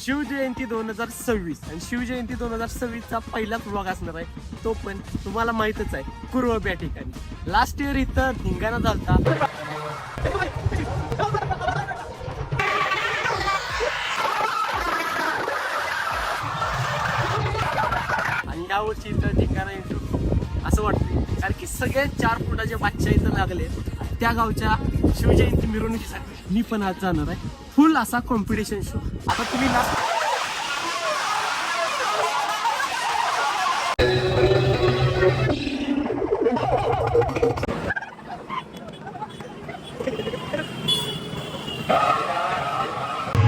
शिवजयंती 2026 आणि शिवजयंती 2026चा पहिलाच व्लॉग असणार आहे. तो पण तुम्हाला माहितच आहे, कुरवप या ठिकाणी. लास्ट इयर इथं धिंगाणा झालता. आणि यावर्षी इथं धिंगाणा येतो असं वाटतं, कारण की सगळे 4 फुटाचे बादशाह इथं लागले. त्या गावच्या शिवजयंती मिरवणुकीसाठी मी पण आज जाणार आहे. फुल असा कॉम्पिटिशन शो. आता तुम्ही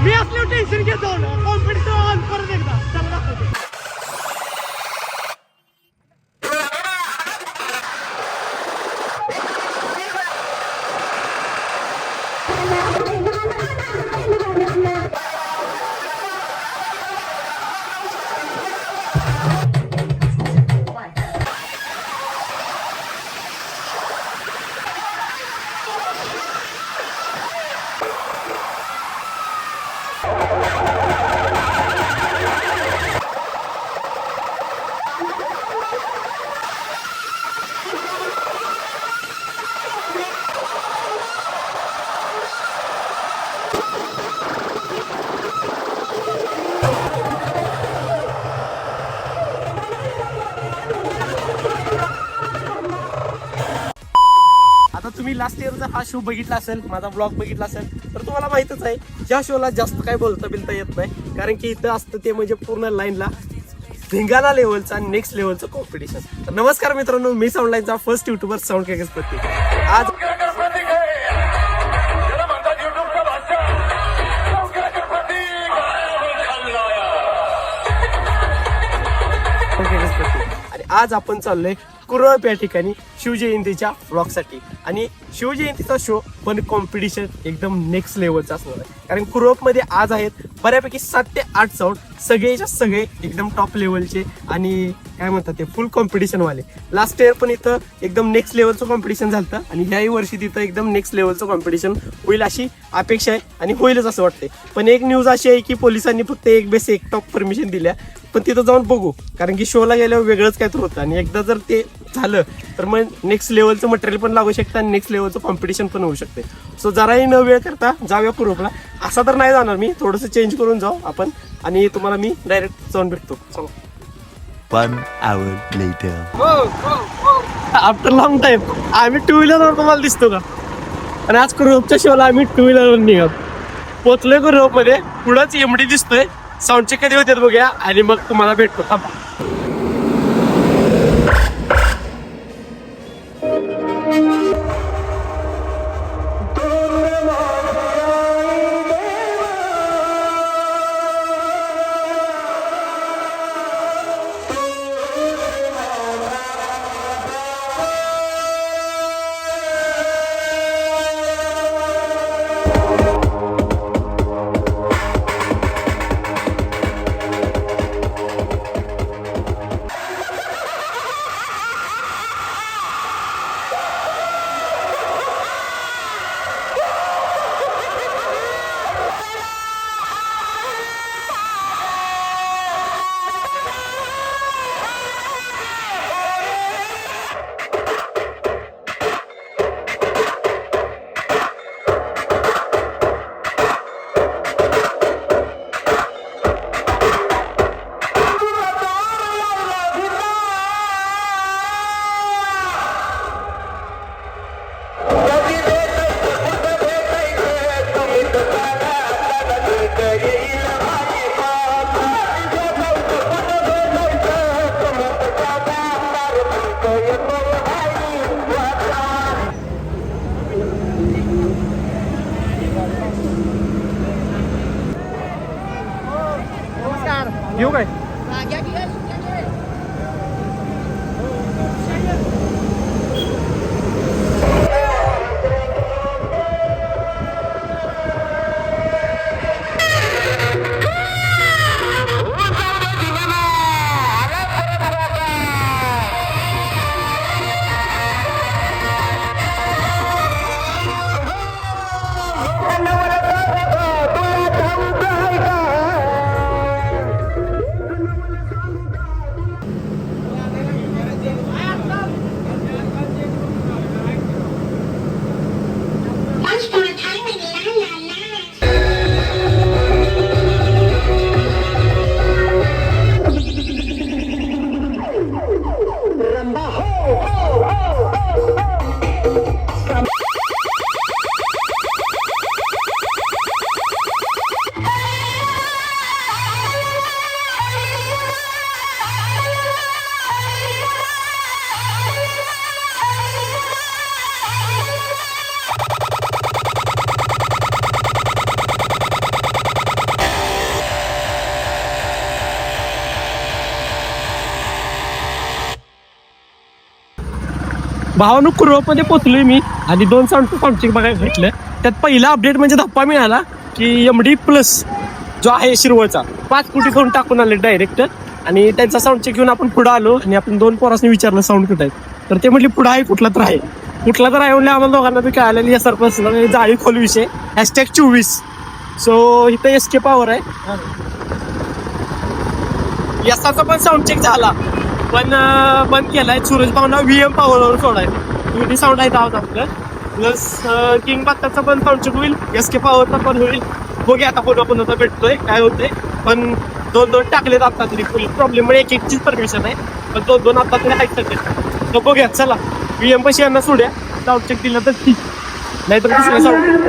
मी असलं टेन्शन घेतो ना, कॉम्पिटिशन परत एकदा चला दाखवतो. आता तुम्ही लास्ट इयरचा हा शो बघितला असेल, माझा ब्लॉग बघितला असेल, तर तुम्हाला माहितच आहे ज्या शोला जास्त काय बोलता येत नाही, कारण की इथं असतं ते म्हणजे पूर्ण लाईनला धिंगाणा लेवलचा आणि नेक्स्ट लेवलचं कॉम्पिटिशन. तर नमस्कार मित्रांनो, मी साऊंड लाईनचा फर्स्ट युट्यूबर साऊंड केकसपती. आज आणि आज आपण चाललोय कुरवप या ठिकाणी शिवजयंतीच्या व्लॉगसाठी. आणि शिवजयंतीचा शो पण कॉम्पिटिशन एकदम नेक्स्ट लेवलचा असणार आहे, कारण कुरवपमध्ये आज आहेत बऱ्यापैकी 7 ते 8 साऊंड, सगळेच्या सगळे एकदम टॉप लेवलचे आणि काय म्हणतात ते फुल कॉम्पिटिशन वाले. लास्ट इयर पण इथं एकदम नेक्स्ट लेवलचं कॉम्पिटिशन झालं आणि ह्याही वर्षी तिथं एकदम नेक्स्ट लेवलचं कॉम्पिटिशन होईल अशी अपेक्षा आहे आणि होईलच असं वाटतंय. पण एक न्यूज अशी आहे की पोलिसांनी फक्त एक टॉप परमिशन दिल्या, पण तिथं जाऊन बघू, कारण की शोला गेल्यावर वेगळंच काय तर होतं आणि एकदा जर ते झालं तर मग नेक्स्ट लेवलचं मटेरियल पण लागू शकतं आणि नेक्स्ट लेवलचं कॉम्पिटिशन पण होऊ शकते. सो जराही न वेळ करता जाऊया कुरवपला. असा तर नाही जाणार मी, थोडंसं चेंज करून जाऊ आपण आणि तुम्हाला मी डायरेक्ट जाऊन भेटतो. चलो. 1 hour later. After long time आम्ही 2 व्हीलरवर तुम्हाला दिसतो का? आणि आज कुरवपच्या शोला आम्ही 2 व्हीलरवर निघालो. पोचलोय कुरवपमध्ये, पुढंच एमडी दिसतोय. साऊंड चेक कधी होते बघूया आणि मग तुम्हाला भेटतो. थांबा. येऊ काय? भावानं कुरवमध्ये पोचलोय मी आणि 2 साऊंड चेक बघायला भेटलं. त्यात पहिला अपडेट म्हणजे धप्पा मिळाला की MD प्लस जो आहे शिरवळचा 5 कोटी करून टाकून आले डायरेक्ट. आणि त्यांचा साऊंड चेक घेऊन आपण पुढे आलो आणि आपण 2 पोरांनी विचारलं साऊंड कुठं आहे, तर ते म्हटले पुढं आहे, कुठला तर आहे म्हणजे आम्हाला दोघांना बी कळालं या सरपंच जाळी खोल विषय #24. सो इथं SK पॉवर आहे. यसाचा पण साऊंड चेक झाला पण बंद केलाय. सूरज भावना VM पॉवरवर सोडायला युटी साऊंड आहे आहोत आपलं. प्लस किंग बात्ताचा पण साऊंड चेक होईल, SK पॉवरचा पण होईल. बघूया आता कोणा भेटतोय काय होतंय. पण 2 टाकलेत आता तरी फुल प्रॉब्लेम म्हणजे एक परमिशन आहे, पण 2 आता तरी आहेत सध्या. तर बघूया चला VM पैसे यांना सोड्या साऊंड चेक दिला तर ठीक, नाहीतर दुसऱ्या साऊंड.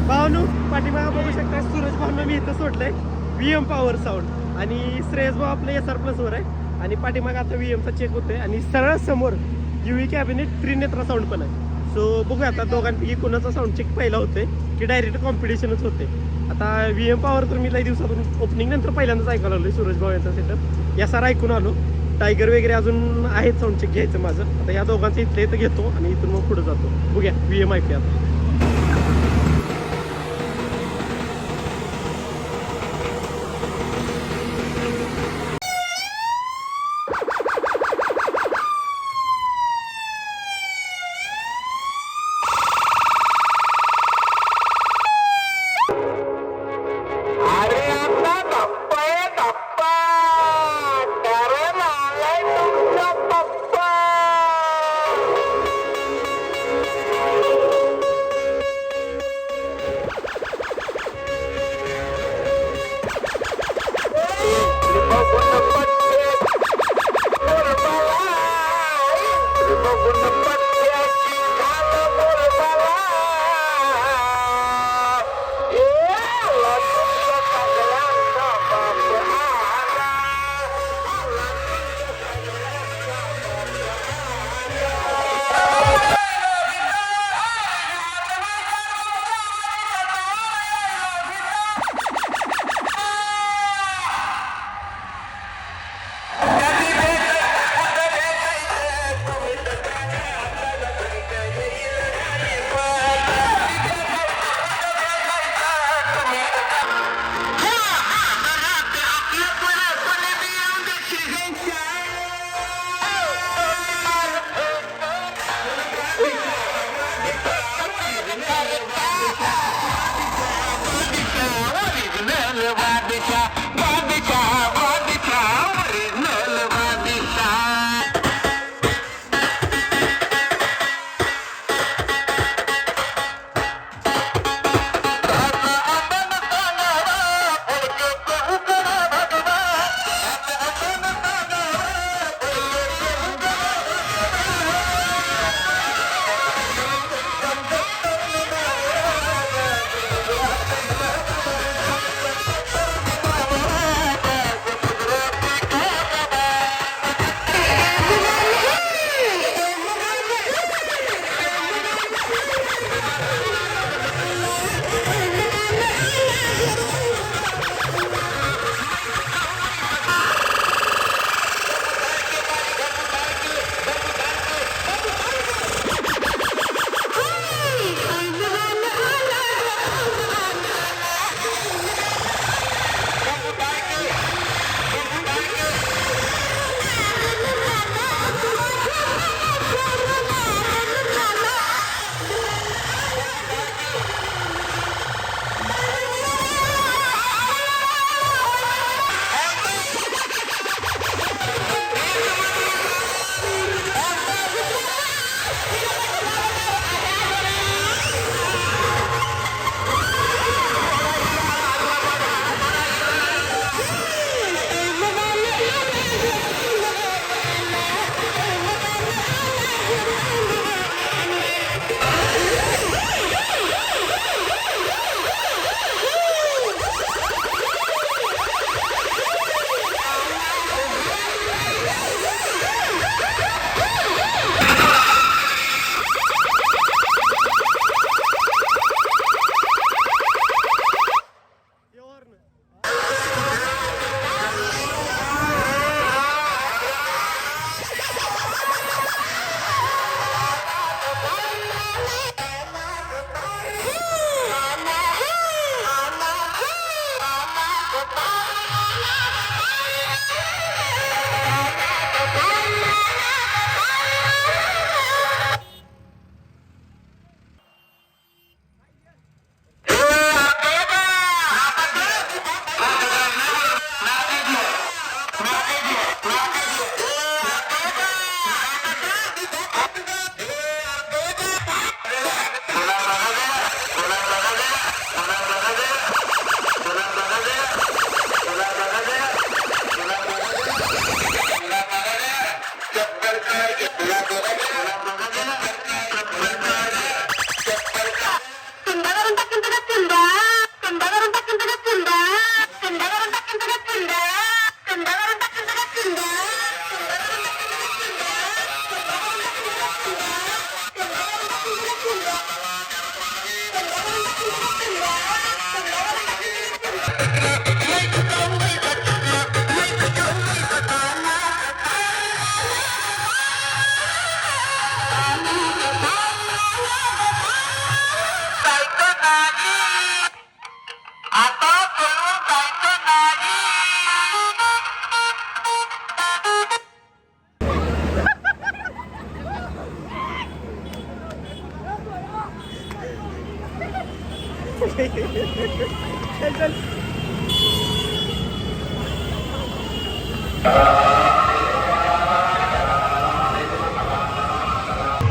भावनू पाठीमागा बघू शकता सूरज भावना मी इथं सोडलंय VM पॉवर साऊंड आणि श्रेयस भाऊ आपलं SR प्लस वर आहे आणि पाठीमागा आता VMचा चेक होतोय आणि सरळ समोर UV कॅबिनेट त्रिनेत्रा साऊंड पण आहे. सो बघूया आता दोघांपैकी कोणाचा साऊंड चेक पहिला होतोय की डायरेक्ट कॉम्पिटिशनच होते. आता VM पॉवर तर मी लई दिवसातून ओपनिंग नंतर पहिल्यांदाच ऐकायला आलोय सूरज भाऊ यांचा सेटअप. SR ऐकून आलो, टायगर वगैरे अजून आहेत साऊंड चेक घ्यायचं माझं. आता या दोघांचं इथलं इथं घेतो आणि इथून मग पुढे जातो. बघूया VM ऐकूया आता.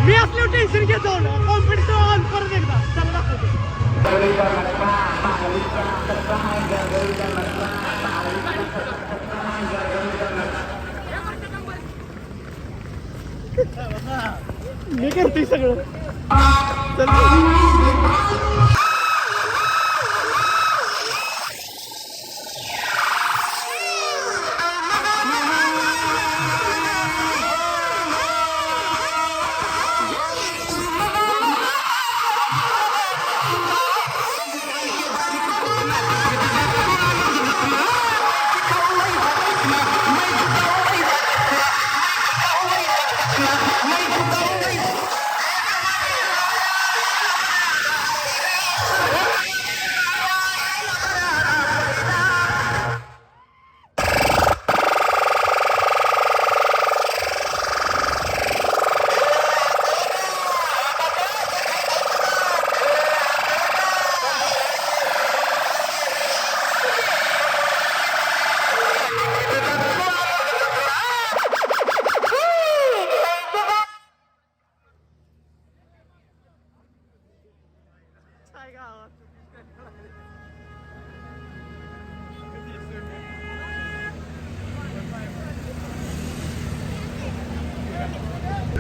मी असल्यावर टेन्शन घेतो कॉम्पिटिशन ऑन परत एकदा चला दाखवतो. मी करतोय सगळं.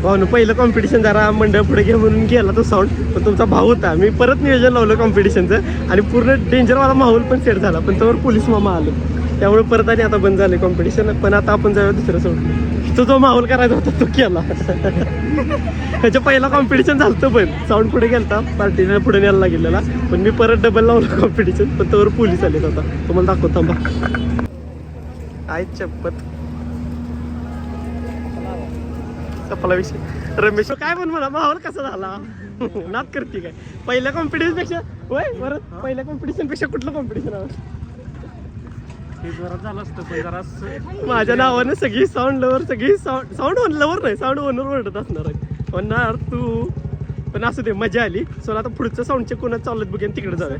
भाऊ पहिलं कॉम्पिटिशन जरा मंडळ पुढे घे म्हणून गेला तो साऊंड, पण तुमचा भाऊ होता. मी परत नियोजन लावलं कॉम्पिटिशनचं आणि पूर्ण डेंजरवाला माहोल पण सेट झाला, पण त्यावर पोलीस मामा आलो त्यामुळे परत आणि आता बंद झाले कॉम्पिटिशन. पण आता आपण जाऊया दुसरं साऊंड. तो जो माहोल करायचा होता तो केला. ह्याच्या पहिला कॉम्पिटिशन झालं पण साऊंड पुढे गेलता, पार्टीला पुढे न्यायला लागलेला, पण मी परत डबल लावलं कॉम्पिटिशन, पण त्यावर पोलीस आलेत. आता तुम्हाला दाखवतो थांबा. आय चप्पत सपला विषय. रमेश काय पण मला माहोल कसा झाला. नाद करते काय पहिल्या कॉम्पिटिशन पेक्षा. होय बरं पहिल्या कॉम्पिटिशन पेक्षा कुठलं कॉम्पिटिशन झालं असतं. माझ्या नावानं सगळी साऊंड लवर, सगळी साऊंड लवर नाही, साऊंड ओनर ओरडत असणार आहे. म्हणणार तू पण असू दे, मजा आली. सो आता पुढचं साऊंड चेक कोणा चालत बघेन तिकडे जाऊया.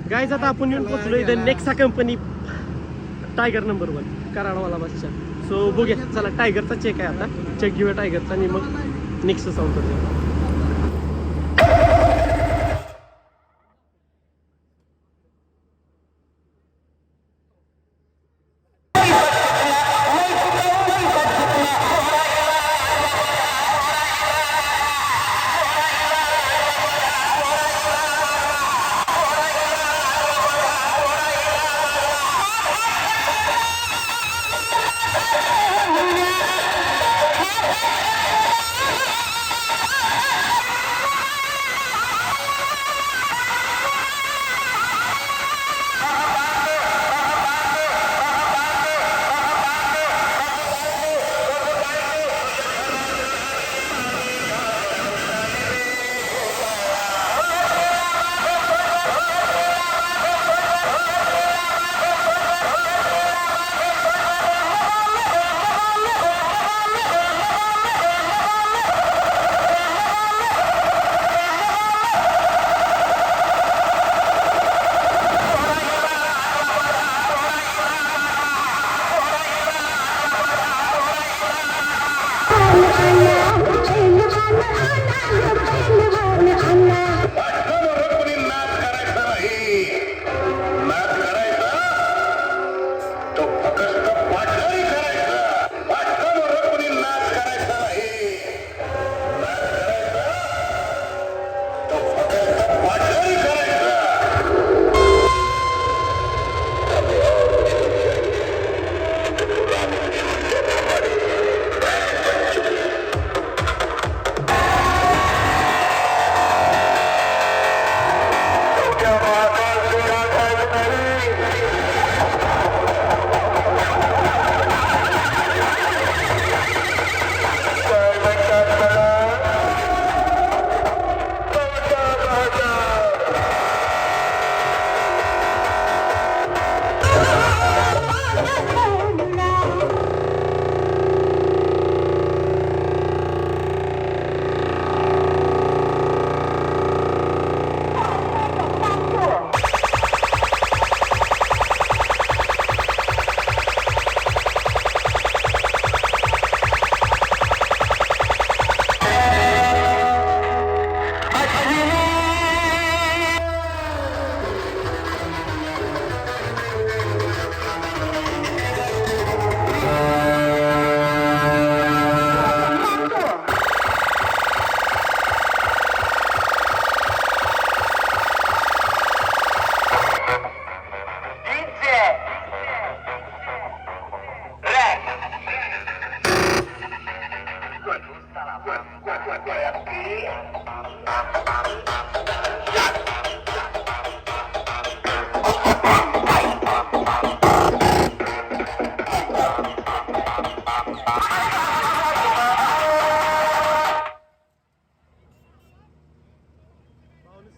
गाईज आता आपण येऊन पोहोचलो इथं नेक्सा कंपनी टायगर नंबर 1 कराडवाला बादशाह. सो बघूया चला, टायगरचा चेक आहे आता, चेक घेऊया टायगरचा आणि मग नेक्स्ट साऊंड करूया.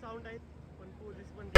साऊंड आहेत पण पोलीस पण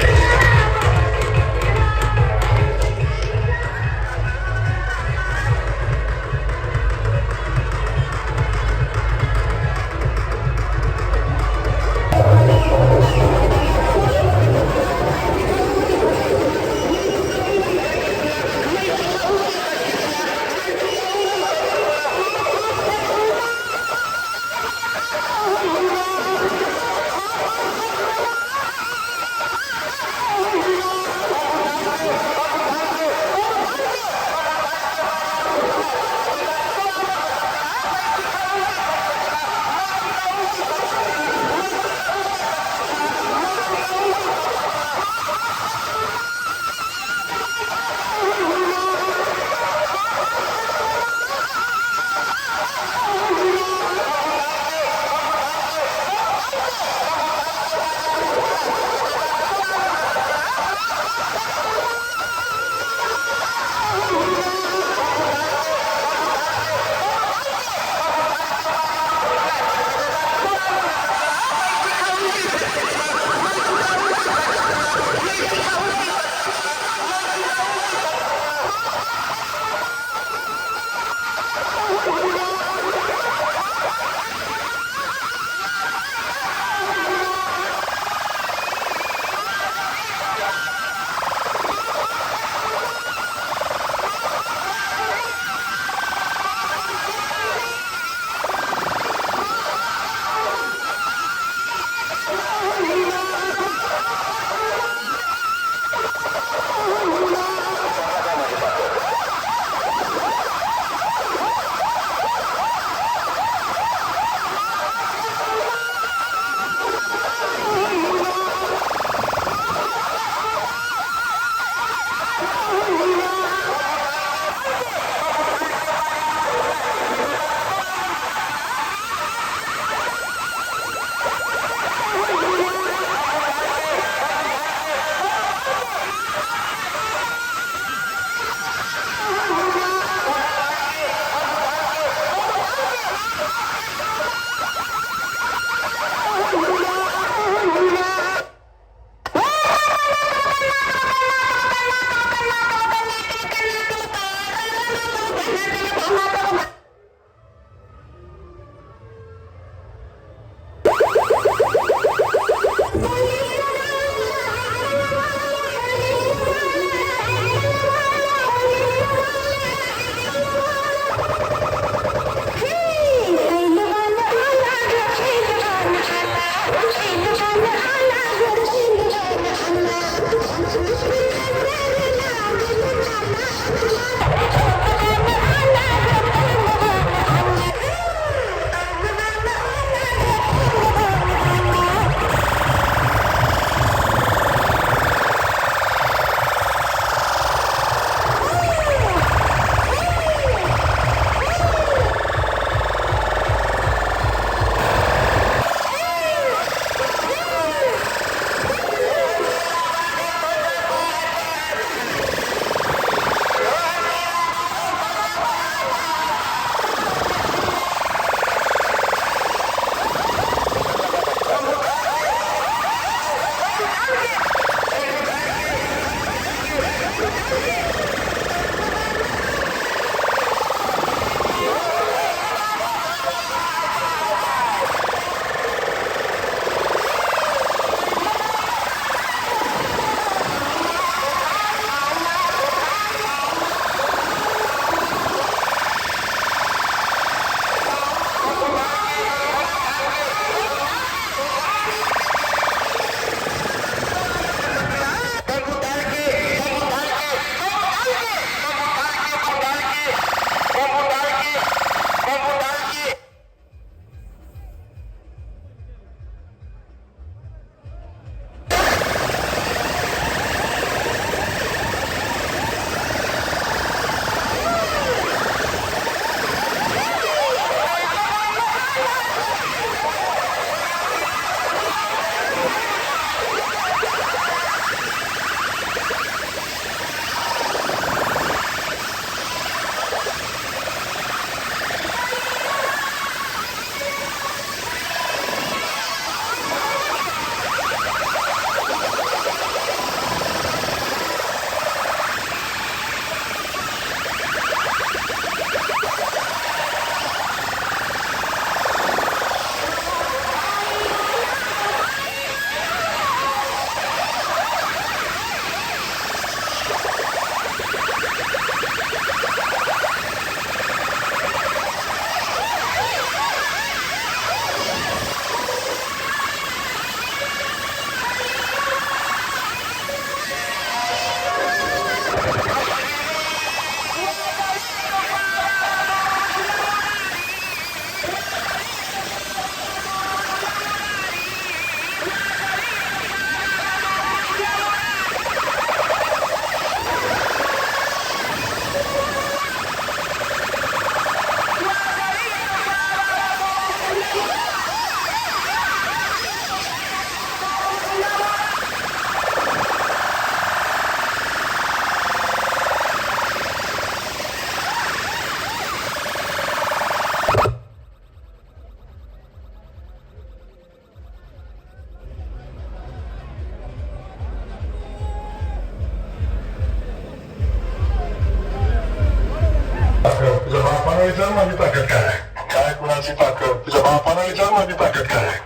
विचार माझी ताकद काय आहे. काय कुणाची ताकद, तुझ्या बापाला विचार माझी ताकद काय आहे.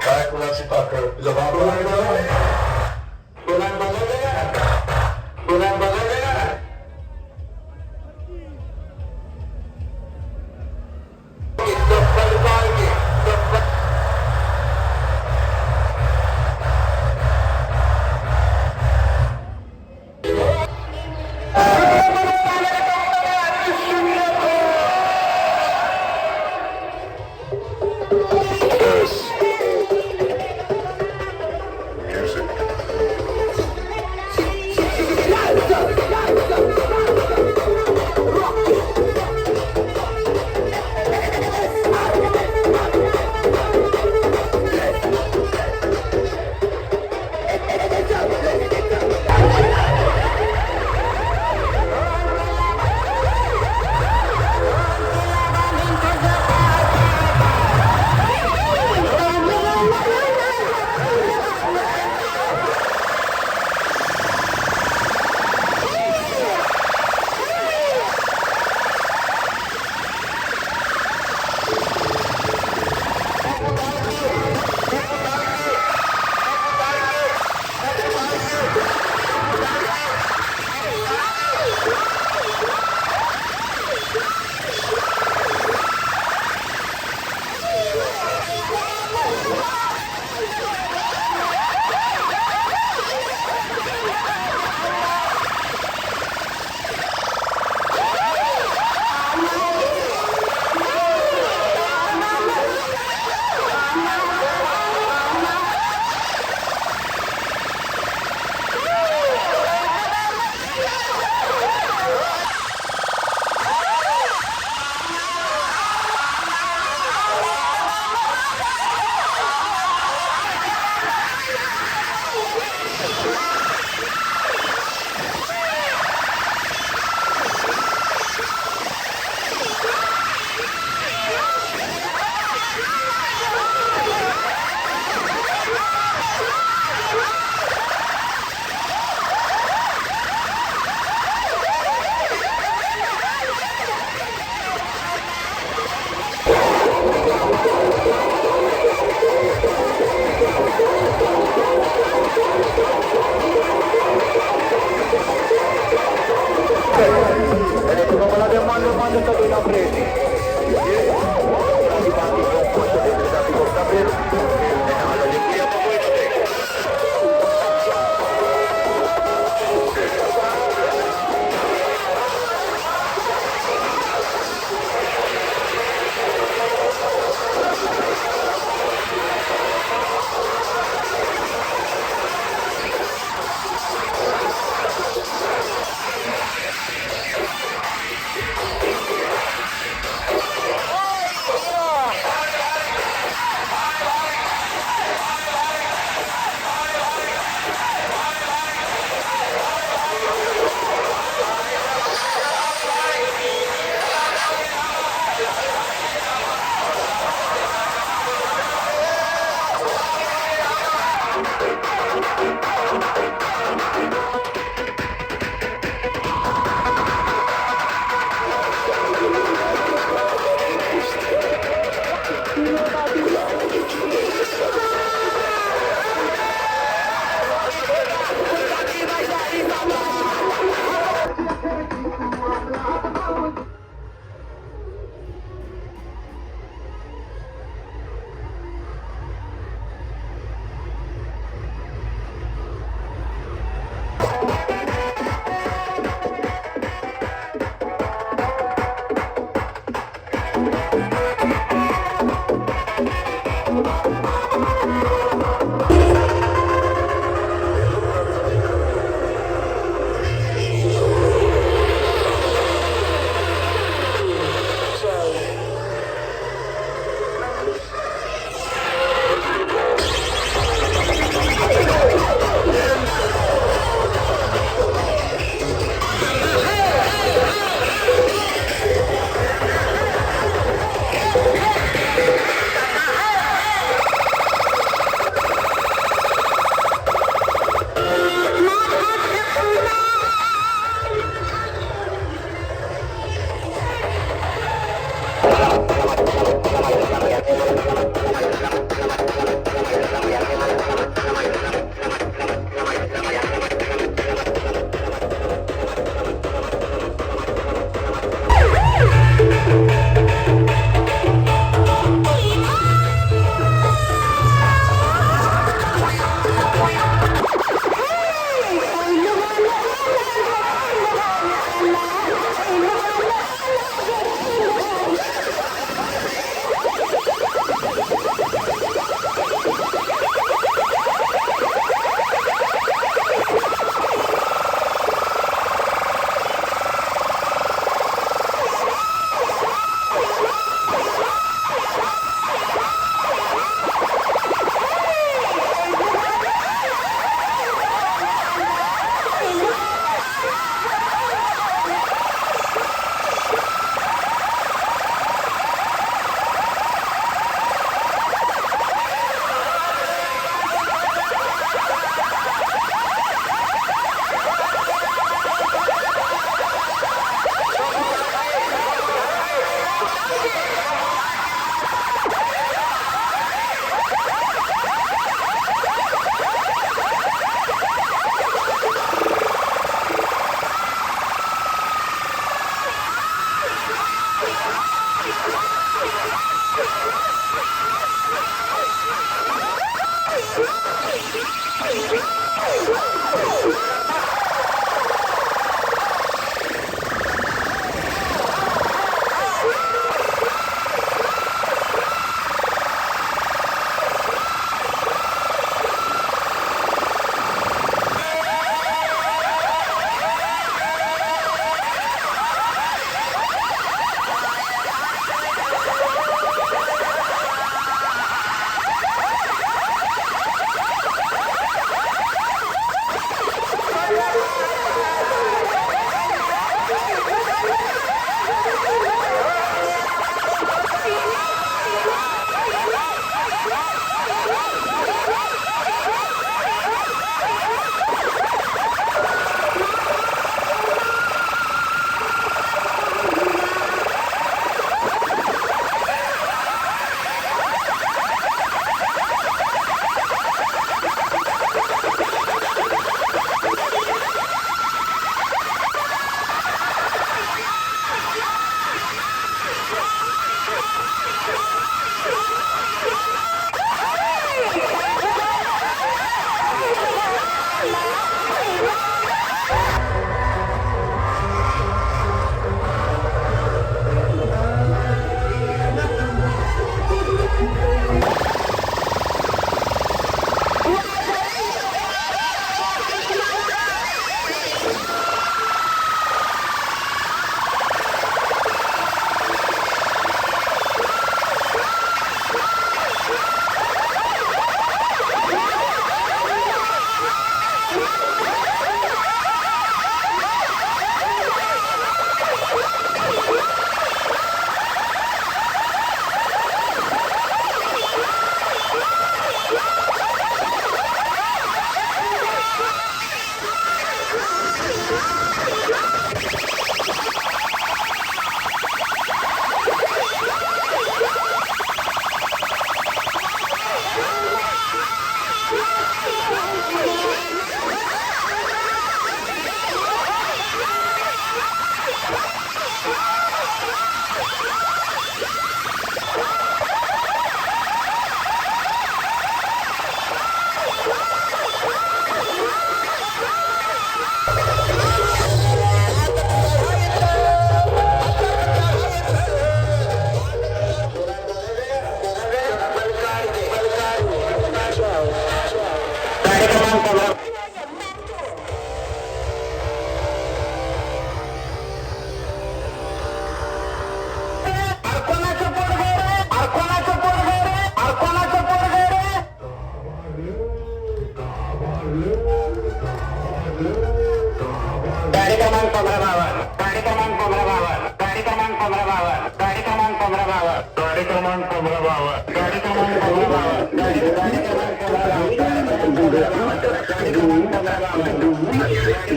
काय कुणाची ताकद, तुझ्या बापाला विचार.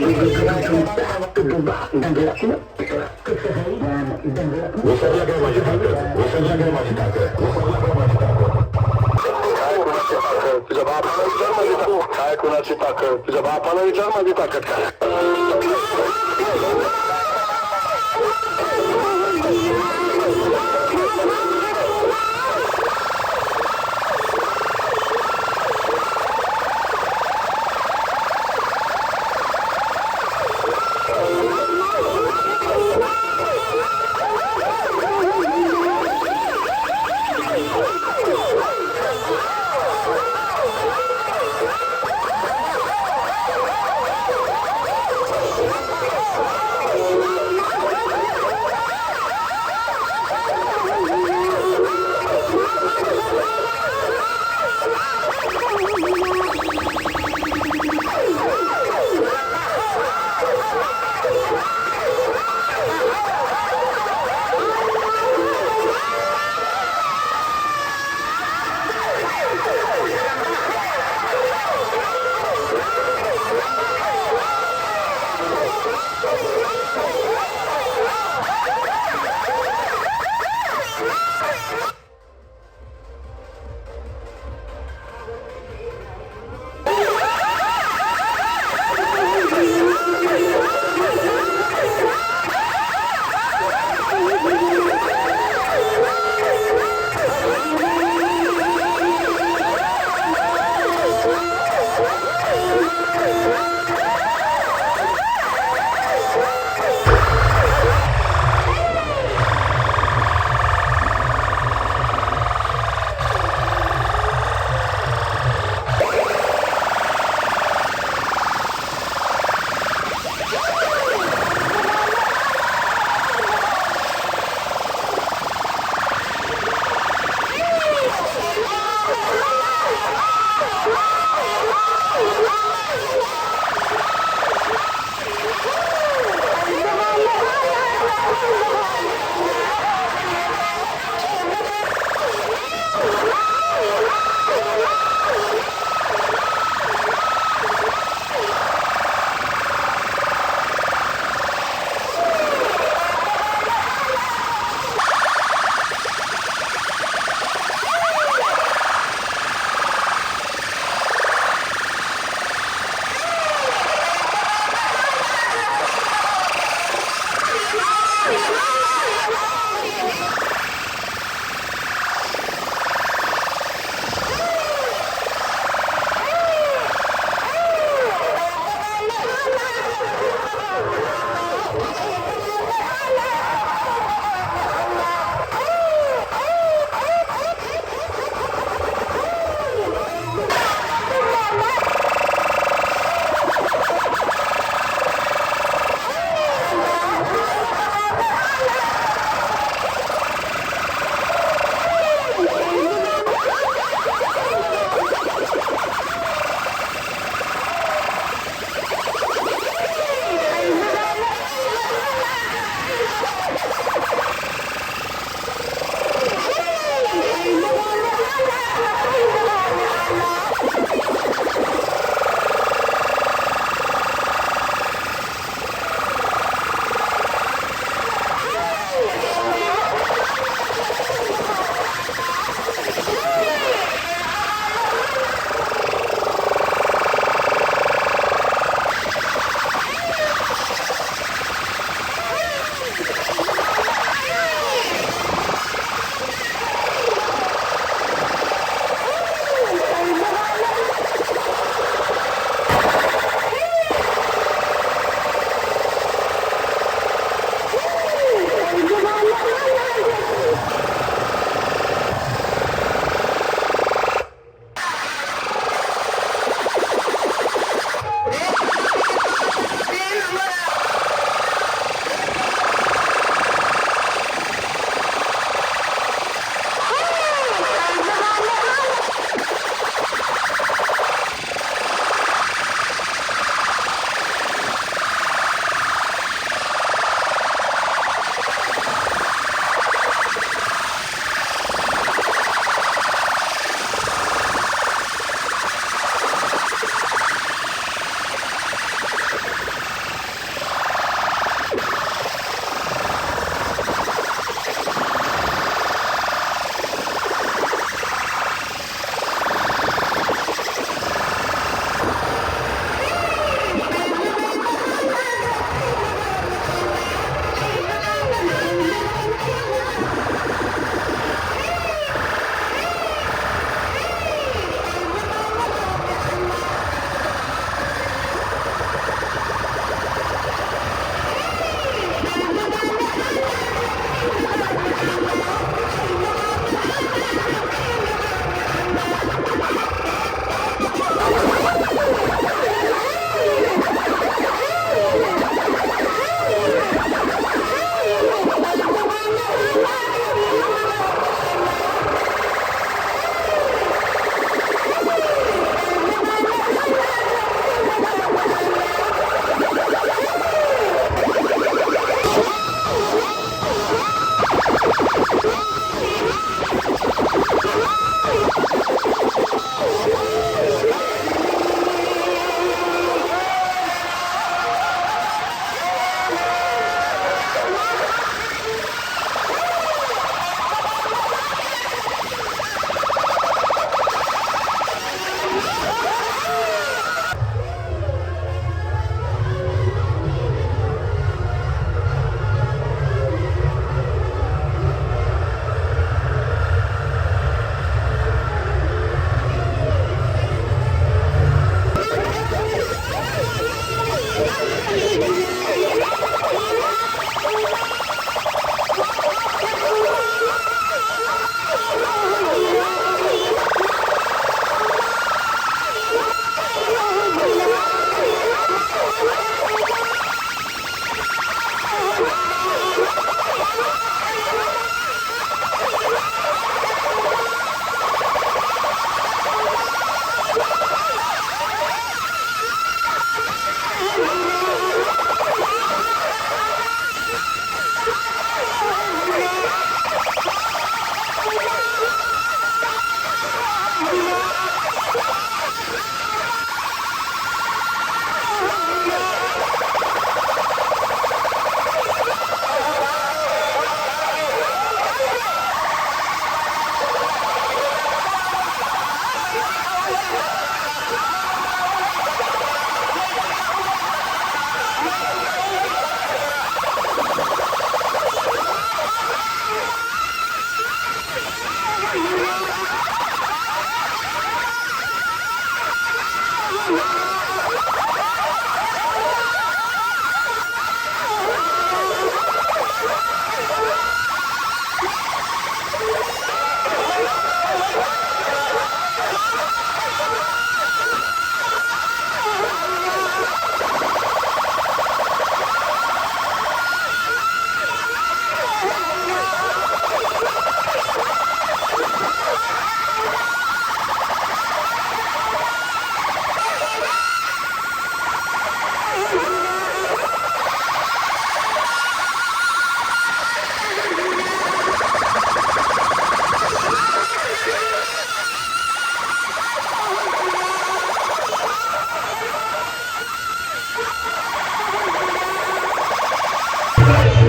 विसरला काय माझी ताकद, विसरला काय माझी ताकद, विसरला काय माझी ताकद. काय कुणाची ताकद तुझ्या बापाला विचार माझी ताकद, काय कुणाची ताकद तुझ्या बापाला विचार माझी ताकद काय.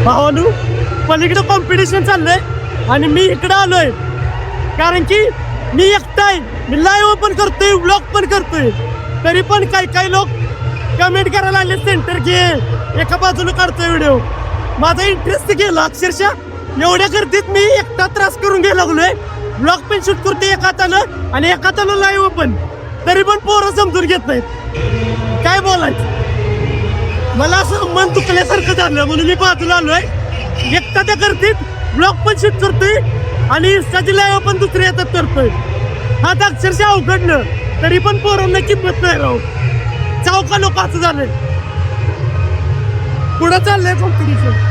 भावानू पलीकडे कॉम्पिटिशन चाललंय आणि मी इकडे आलोय कारण की मी एकटा आहे. मी लाईव्ह पण करतोय, व्लॉग पण करतोय. तरी पण काही लोक कमेंट करायला लागले सेंटर घे, एका बाजूला काढतोय व्हिडिओ. माझा इंटरेस्ट गेला अक्षरशः. एवढ्या गर्दीत मी एकटा त्रास करून घ्यायला लागलोय. व्लॉग पण शूट करतोय एका हातानं आणि एका हातानं लाईव्ह पण. तरी पण पोरं समजून घेत नाहीत. काय बोलायचं, मला असं मन दुखल्यासारखं झालं म्हणून मी बाजूला आलोय. एकटा त्या गर्दीत ब्लॉग पण शूट करतोय आणि इंस्टाची लाईव्ह पण दुसरे येतात करतोय. हा तर अक्षरशः अवघडलं. तरी पण पोरांना किंमत नाही राहू. चौका लोक असं झालंय. पुढं चाललंय कॉम्पिटिशन.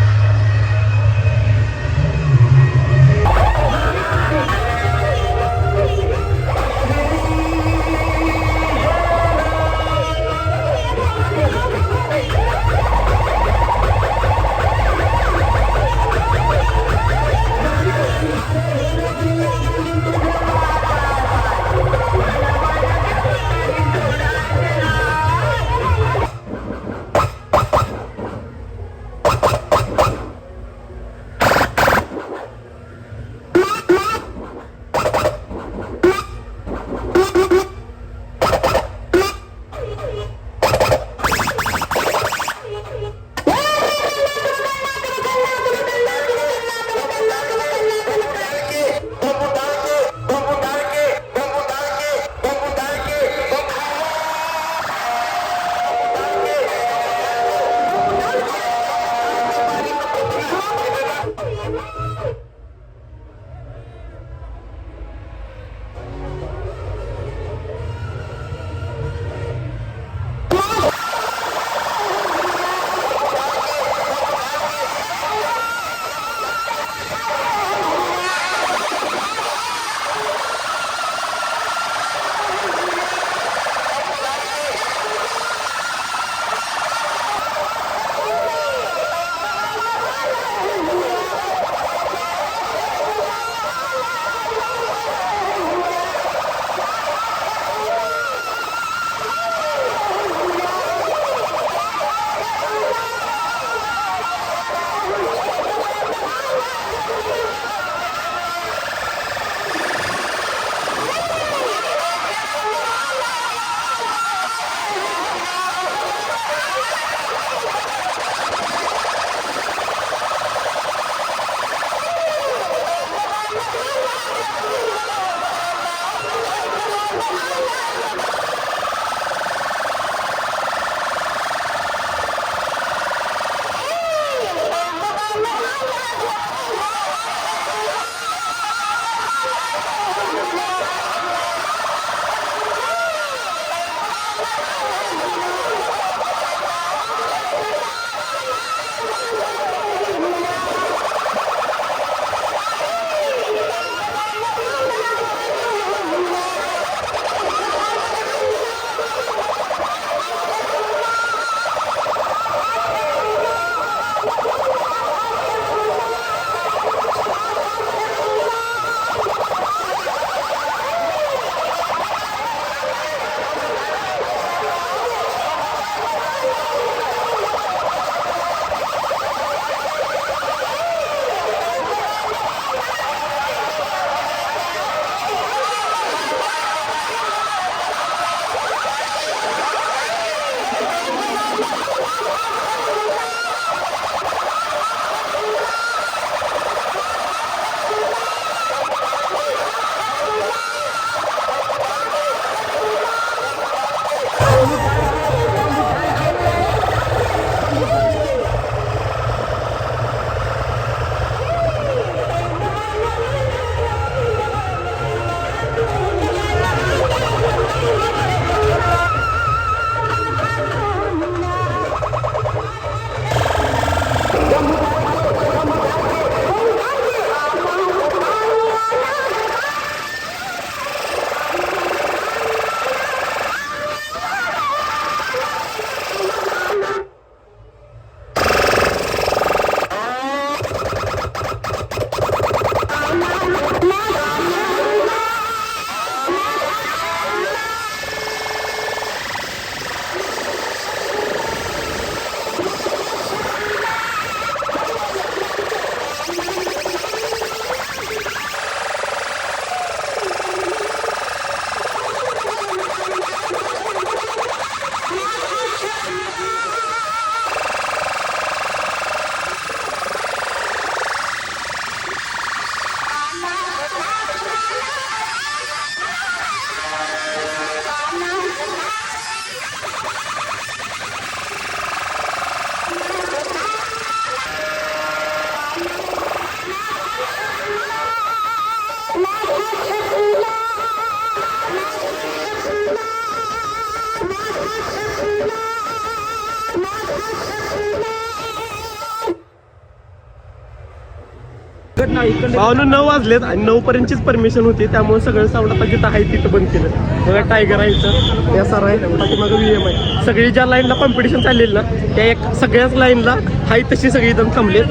भावनो 9 वाजलेत आणि 9 पर्यंतचीच परमिशन होती, त्यामुळे सगळं साऊंड आता जिथं आहे तिथं बंद केलं. बघा टायगर आहे इथं, या सर आहे पाठीमागं VM आहे. सगळी ज्या लाईनला कॉम्पिटिशन चाललेली ना त्या एक सगळ्याच लाईनला हाय तशी सगळी इथं थांबलेत.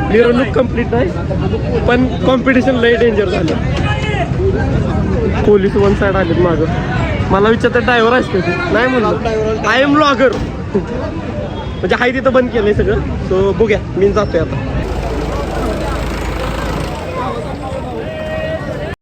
मिरवणूक कम्प्लीट नाही पण कॉम्पिटिशन लय डेंजर झालं. पोलीस वन साईड आलेत मागं. मला विचारतात ड्रायव्हर असते नाही म्हणलं आय एम ब्लॉगर म्हणजे हाय तिथं बंद केलंय सगळं. सो बघूया मी जातोय आता.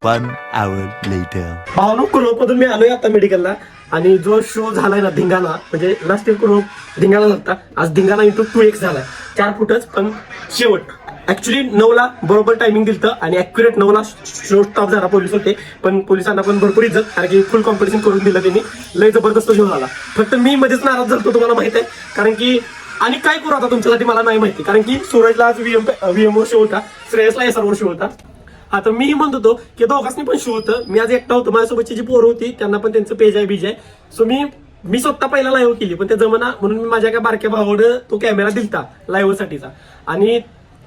1 hour later. भावनो कुरोपमधून मी आलोय आता मेडिकलला आणि जो शो झालाय ना धिंगाणा, म्हणजे लास्ट इयर कुरोप धिंगाणा झाला, आज धिंगाणा इंटू 2x झालाय. 4 फुटच पण शेवट ऍक्च्युली 9ला बरोबर टायमिंग दिलं आणि ऍक्युरेट 9ला शो स्टॉप झाला. पोलीस होते पण पोलिसांना पण भरपूर इज्जत, कारण की फुल कॉम्पिटिशन करून दिलं त्यांनी. लय जबरदस्त शो झाला. फक्त मी मध्येच नाराज झालो, तुम्हाला माहित आहे, कारण की आणि काय करू आता तुमच्यासाठी मला नाही माहिती, कारण की सूरजला आज व्हीएमओ शो होता, श्रेयसला SR शो होता. आता मीही म्हणत होतो की दोघांनी पण शो होतं. मी आज एकटा होतो, माझ्यासोबतची जी पोरं होती त्यांना पण त्यांचं पेज आहे बीज आहे. सो मी स्वतः पहिला लाईव्ह केली, पण ते जमाना म्हणून मी माझ्या एका बारक्या भावानं तो कॅमेरा दिलता लाईव्ह साठीचा. आणि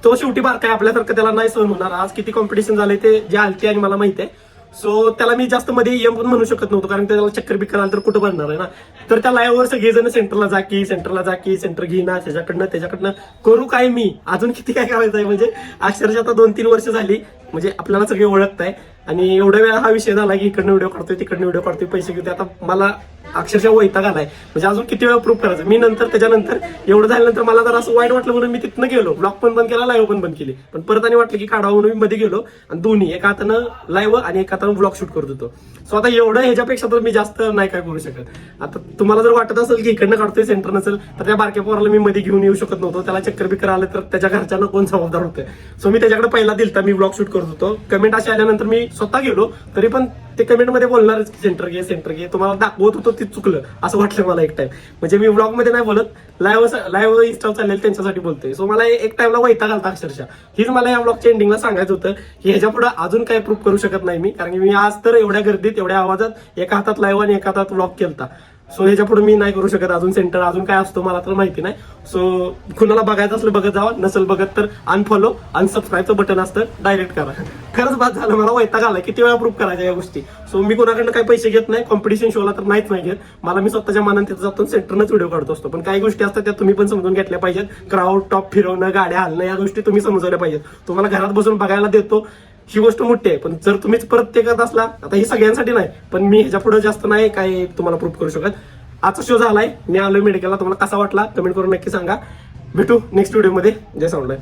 तो शेवटी बारका आहे, आपल्यासारखं त्याला नाही सहन होणार. आज किती कॉम्पिटिशन झाले ते जे आलते आणि मला माहिती आहे. सो त्याला मी जास्त मध्ये EM पण म्हणू शकत नव्हतो, कारण त्याला चक्कर बिक्कर आलं तर कुठं बनणार आहे ना. तर त्या लाईव्हवर सगळेजण सेंटरला जा की सेंटर घे ना, त्याच्याकडनं करू काय मी अजून किती काय करायचं आहे. म्हणजे अक्षरशः आता 2-3 वर्ष झाली, म्हणजे आपल्याला सगळे ओळखताय आणि एवढ्या वेळा हा विषय झाला की इकडनं व्हिडिओ काढतोय तिकडनं व्हिडिओ काढतोय पैसे घेतोय. आता मला अक्षरशः वैताग आलाय, म्हणजे अजून किती वेळा प्रूफ करायचं. मी नंतर त्याच्यानंतर एवढं झाल्यानंतर मला जर असं वाईट वाटलं म्हणून मी तिथनं गेलो, ब्लॉग पण बंद केला, लाईव्ह पण बंद केली. पण परत आणि वाटलं की काढावं म्हणून मी मध्ये गेलो आणि दोन्ही एका हातानं लाईव्ह आणि एका हातानं ब्लॉग शूट करत होतो. सो आता एवढं ह्याच्यापेक्षा तर मी जास्त नाही काय करू शकत. आता तुम्हाला जर वाटत असेल की इकडनं काढतोय सेंटर नसेल तर त्या बारक्या पोराला मी मध्ये घेऊन येऊ शकत नव्हतो. त्याला चक्कर बिक्कर आलं तर त्याच्या घरच्यांना कोण जबाबदार होतं. सो मी त्याच्याकडे पहिला दिलता, मी ब्लॉग शूट करत होतो. कमेंट अशी आल्यानंतर मी स्वतः गेलो, तरी पण ते कमेंटमध्ये बोलणारच सेंटर घे तुम्हाला दाखवत होतो ते चुकलं असं वाटलं मला एक टाइम. म्हणजे मी ब्लॉग मध्ये नाही बोलत, लाईव्ह इंस्टा चाललेलं त्यांच्यासाठी बोलतोय. सो मला एक टाइमला वैताग आलता अक्षरशः. हीच मला या ब्लॉगच्या एंडिंगला सांगायचं होतं की ह्याच्या पुढे अजून काय प्रूफ करू शकत नाही मी, कारण की मी आज तर एवढ्या गर्दीत एवढ्या आवाजात एका हातात लाईव्ह आणि एका हातात ब्लॉग केलता. सो ह्याच्या पुढे मी नाही करू शकत. अजून सेंटर अजून काय असतो मला तर माहिती नाही. सो कुणाला बघायचं असलं बघत जावा, नसेल बघत तर अनफॉलो अनसबस्क्राईबचं बटन असतं, डायरेक्ट करा. खरंच बाद झालं, मला वैताग आलाय किती वेळा प्रूफ करायच्या या गोष्टी. सो मी कोणाकडनं काही पैसे घेत नाही, कॉम्पिटिशन शोला तर नाहीच नाही घेत. मला मी स्वतःच्या मनात तिथं जातो सेंटरनंच व्हिडिओ काढतो असतो. पण काही गोष्टी असतात त्या तुम्ही पण समजून घेतल्या पाहिजेत. क्राऊड टॉप फिरवणं, गाड्या हलणं, या गोष्टी तुम्ही समजवल्या पाहिजेत. तुम्हाला घरात बसून बघायला देतो ही गोष्ट मोठी आहे, पण जर तुम्हीच परत ते करत असला, आता ही सगळ्यांसाठी नाही, पण मी ह्याच्या पुढे जास्त नाही काय तुम्हाला प्रूफ करू शकत. आजचा शो झालाय, मी आलोय मेडिकलला. तुम्हाला कसा वाटला कमेंट करून नक्की सांगा. भेटू नेक्स्ट व्हिडिओमध्ये. जय साऊंड.